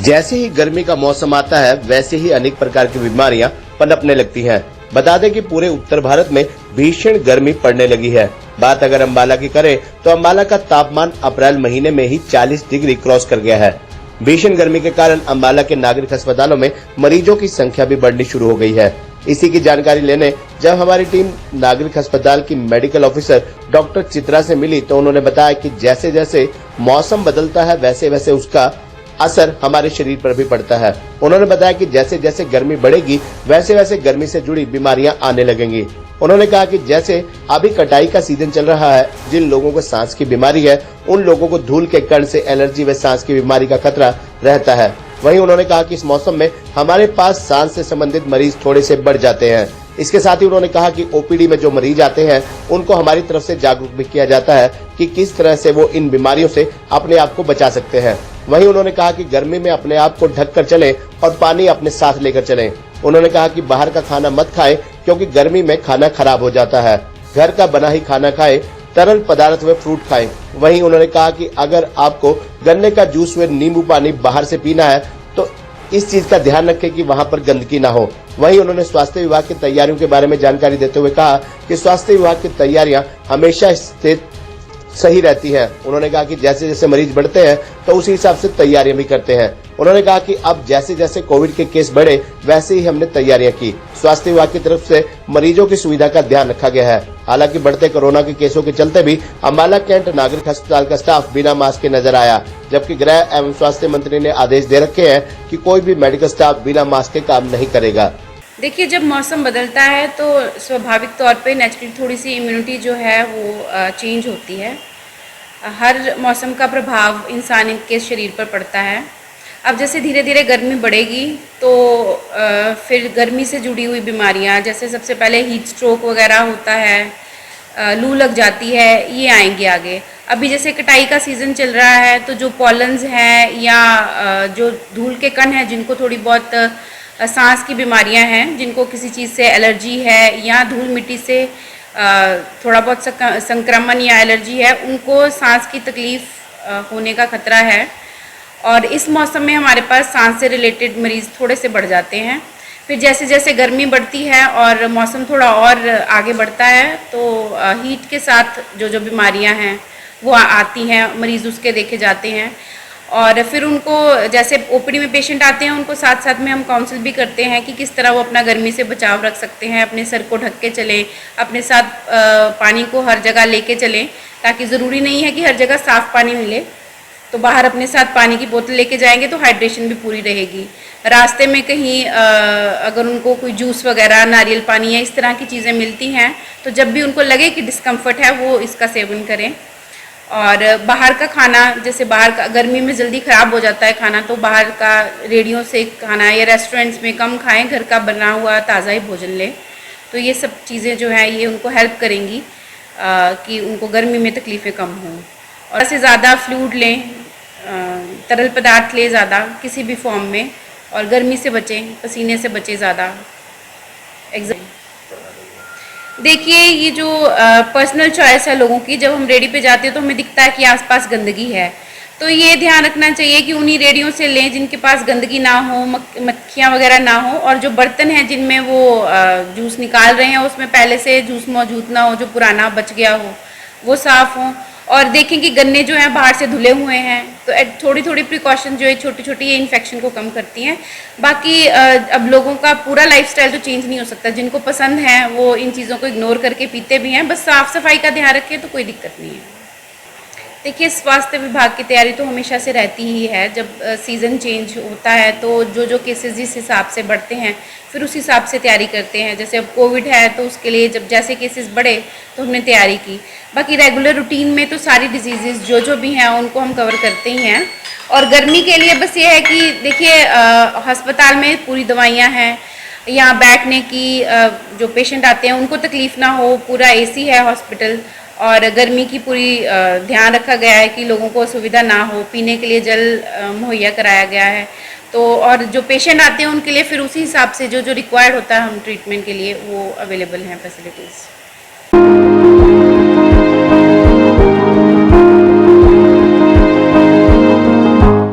जैसे ही गर्मी का मौसम आता है वैसे ही अनेक प्रकार की बीमारियां पनपने लगती हैं। बता दें कि पूरे उत्तर भारत में भीषण गर्मी पड़ने लगी है। बात अगर अंबाला की करें तो अंबाला का तापमान अप्रैल महीने में ही 40 डिग्री क्रॉस कर गया है। भीषण गर्मी के कारण अंबाला के नागरिक अस्पतालों में मरीजों की संख्या भी बढ़नी शुरू हो गई है। इसी की जानकारी लेने जब हमारी टीम नागरिक अस्पताल की मेडिकल ऑफिसर डॉक्टर चित्रा से मिली तो उन्होंने बताया कि जैसे जैसे मौसम बदलता है वैसे वैसे उसका असर हमारे शरीर पर भी पड़ता है। उन्होंने बताया कि जैसे जैसे गर्मी बढ़ेगी वैसे वैसे गर्मी से जुड़ी बीमारियां आने लगेंगी। उन्होंने कहा कि जैसे अभी कटाई का सीजन चल रहा है, जिन लोगों को सांस की बीमारी है उन लोगों को धूल के कण से एलर्जी व सांस की बीमारी का खतरा रहता है। वहीं उन्होंने कहा कि इस मौसम में हमारे पास सांस से संबंधित मरीज थोड़े से बढ़ जाते हैं। इसके साथ ही उन्होंने कहा कि ओपीडी में जो मरीज आते हैं उनको हमारी तरफ से जागरूक भी किया जाता है कि किस तरह से वो इन बीमारियों से अपने आप को बचा सकते हैं। वहीं उन्होंने कहा कि गर्मी में अपने आप को ढक कर चलें और पानी अपने साथ लेकर चलें। उन्होंने कहा कि बाहर का खाना मत खाएं क्योंकि गर्मी में खाना खराब हो जाता है। घर का बना ही खाना खाएं, तरल पदार्थ व फ्रूट खाएं। वहीं उन्होंने कहा कि अगर आपको गन्ने का जूस व नींबू पानी बाहर से पीना है तो इस चीज का ध्यान रखें कि वहां पर गंदगी ना हो। वहीं उन्होंने स्वास्थ्य विभाग की तैयारियों के बारे में जानकारी देते हुए कहा कि स्वास्थ्य विभाग की तैयारियां हमेशा सही रहती है। उन्होंने कहा कि जैसे जैसे मरीज बढ़ते हैं तो उसी हिसाब से तैयारियां भी करते हैं। उन्होंने कहा कि अब जैसे जैसे कोविड के केस बढ़े वैसे ही हमने तैयारियां की। स्वास्थ्य विभाग की तरफ से मरीजों की सुविधा का ध्यान रखा गया है। हालांकि बढ़ते कोरोना के केसों के चलते भी अंबाला कैंट नागरिक अस्पताल का स्टाफ बिना मास्क के नजर आया, जबकि गृह एवं स्वास्थ्य मंत्री ने आदेश दे रखे हैं कि कोई भी मेडिकल स्टाफ बिना मास्क के काम नहीं करेगा। देखिए, जब मौसम बदलता है तो स्वाभाविक तौर पे नेचुरली थोड़ी सी इम्यूनिटी जो है वो चेंज होती है। हर मौसम का प्रभाव इंसान के शरीर पर पड़ता है। अब जैसे धीरे धीरे गर्मी बढ़ेगी तो फिर गर्मी से जुड़ी हुई बीमारियां, जैसे सबसे पहले हीट स्ट्रोक वगैरह होता है, लू लग जाती है, ये आएंगे आगे। अभी जैसे कटाई का सीज़न चल रहा है तो जो पॉलन्स हैं या जो धूल के कण हैं जिनको थोड़ी बहुत सांस की बीमारियां हैं, जिनको किसी चीज़ से एलर्जी है या धूल मिट्टी से थोड़ा बहुत संक्रमण या एलर्जी है, उनको सांस की तकलीफ होने का खतरा है। और इस मौसम में हमारे पास सांस से रिलेटेड मरीज़ थोड़े से बढ़ जाते हैं। फिर जैसे जैसे गर्मी बढ़ती है और मौसम थोड़ा और आगे बढ़ता है तो हीट के साथ जो जो बीमारियां हैं वो आती हैं, मरीज़ उसके देखे जाते हैं। और फिर उनको जैसे ओपीडी में पेशेंट आते हैं उनको साथ साथ में हम काउंसिल भी करते हैं कि किस तरह वो अपना गर्मी से बचाव रख सकते हैं। अपने सर को ढक के चलें, अपने साथ पानी को हर जगह लेके चलें, ताकि ज़रूरी नहीं है कि हर जगह साफ़ पानी मिले, तो बाहर अपने साथ पानी की बोतल लेके जाएंगे तो हाइड्रेशन भी पूरी रहेगी। रास्ते में कहीं अगर उनको कोई जूस वगैरह, नारियल पानी या इस तरह की चीज़ें मिलती हैं तो जब भी उनको लगे कि डिस्कम्फर्ट है वो इसका सेवन करें। और बाहर का खाना, जैसे बाहर का गर्मी में जल्दी ख़राब हो जाता है खाना, तो बाहर का रेडियों से खाना या रेस्टोरेंट्स में कम खाएं, घर का बना हुआ ताज़ा ही भोजन लें। तो ये सब चीज़ें जो हैं ये उनको हेल्प करेंगी कि उनको गर्मी में तकलीफ़ें कम हों। और इससे ज़्यादा फ्लूइड लें, तरल पदार्थ लें ज़्यादा किसी भी फॉर्म में, और गर्मी से बचें, पसीने से बचें ज़्यादा। देखिए, ये जो पर्सनल चॉइस है लोगों की, जब हम रेडी पे जाते हैं तो हमें दिखता है कि आसपास गंदगी है, तो ये ध्यान रखना चाहिए कि उन्हीं रेडियों से लें जिनके पास गंदगी ना हो, मक्खियाँ वगैरह ना हो, और जो बर्तन हैं जिनमें वो जूस निकाल रहे हैं उसमें पहले से जूस मौजूद ना हो, जो पुराना बच गया हो वो साफ़ हो। और देखें कि गन्ने जो हैं बाहर से धुले हुए हैं, तो थोड़ी थोड़ी प्रिकॉशन जो है छोटी छोटी ये इन्फेक्शन को कम करती हैं। बाकी अब लोगों का पूरा लाइफस्टाइल तो चेंज नहीं हो सकता, जिनको पसंद है वो इन चीज़ों को इग्नोर करके पीते भी हैं। बस साफ़ सफाई का ध्यान रखें तो कोई दिक्कत नहीं है। देखिए, स्वास्थ्य विभाग की तैयारी तो हमेशा से रहती ही है। जब सीज़न चेंज होता है तो जो जो केसेस जिस हिसाब से बढ़ते हैं फिर उस हिसाब से तैयारी करते हैं। जैसे अब कोविड है तो उसके लिए जब जैसे केसेस बढ़े तो हमने तैयारी की। बाकी रेगुलर रूटीन में तो सारी डिजीज़ जो भी हैं उनको हम कवर करते ही हैं। और गर्मी के लिए बस ये है कि देखिए, अस्पताल में पूरी दवाइयाँ हैं, यहाँ बैठने की जो पेशेंट आते हैं उनको तकलीफ़ ना हो, पूरा AC है हॉस्पिटल, और गर्मी की पूरी ध्यान रखा गया है कि लोगों को असुविधा ना हो, पीने के लिए जल मुहैया कराया गया है। तो और जो पेशेंट आते हैं उनके लिए फिर उसी हिसाब से जो जो रिक्वायर्ड होता है हम ट्रीटमेंट के लिए वो अवेलेबल हैं फैसिलिटीज़।